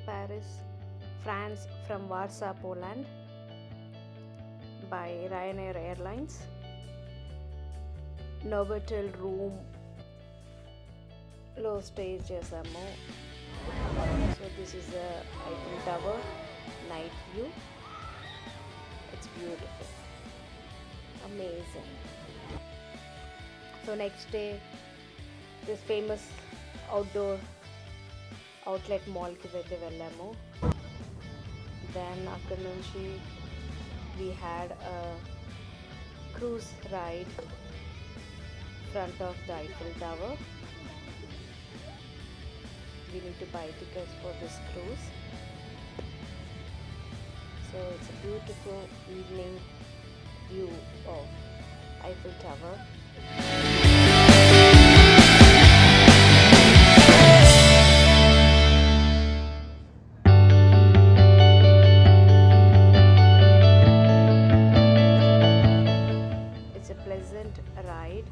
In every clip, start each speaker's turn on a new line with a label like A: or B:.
A: Paris, France from Warsaw, Poland by Ryanair Airlines. Novotel room లో stay చేసాము. So this is the Eiffel tower night view. It's beautiful, amazing. So next day this famous outdoor outlet మాల్కి వెళ్ళాము. Then అక్కడ నుంచి we had cruise ride front of the Eiffel Tower. We need to buy tickets for this cruise. So it's a beautiful evening view of Eiffel Tower. It's a pleasant ride.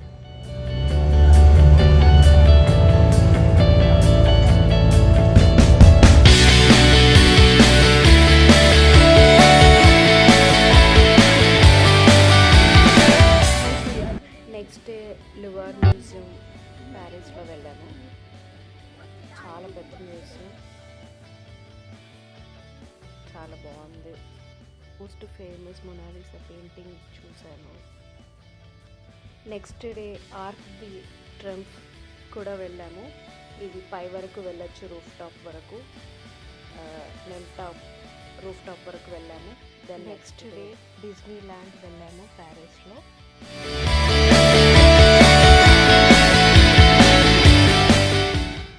A: Next day Louvre museum ప్యారిస్లో వెళ్ళాము. చాలా పెద్ద museum, చాలా బాగుంది. Most famous Mona Lisa painting చూశాను. Next day Arc de Triomphe కూడా వెళ్ళాము. ఇది పై వరకు వెళ్ళొచ్చు, రూఫ్ టాప్ వరకు. మేము రూఫ్ టాప్ వరకు వెళ్ళాము. Then next day Disneyland వెళ్ళాము ప్యారిస్లో.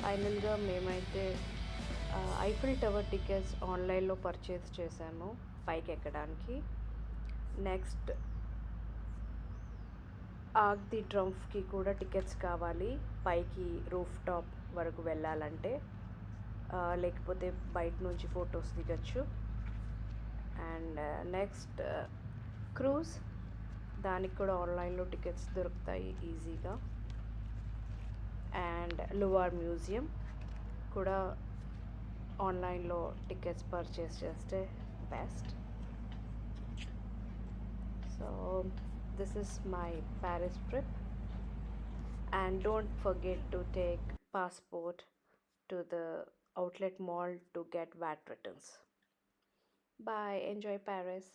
A: ఫైనల్గా మేమైతే ఐఫిల్ టవర్ టికెట్స్ ఆన్లైన్లో పర్చేస్ చేసాము పైకి ఎక్కడానికి. నెక్స్ట్ ఆర్క్ ది ట్రంప్కి కూడా టికెట్స్ కావాలి పైకి రూఫ్ టాప్ వరకు వెళ్ళాలంటే, లేకపోతే బయట నుంచి ఫొటోస్ దిగచ్చు. అండ్ నెక్స్ట్ క్రూజ్, దానికి కూడా ఆన్లైన్లో టికెట్స్ దొరుకుతాయి ఈజీగా. అండ్ లువార్ మ్యూజియం కూడా ఆన్లైన్లో టికెట్స్ పర్చేస్ చేస్తే best. So this is my Paris trip. And don't forget to take passport to the outlet mall to get VAT returns. Bye. Enjoy Paris.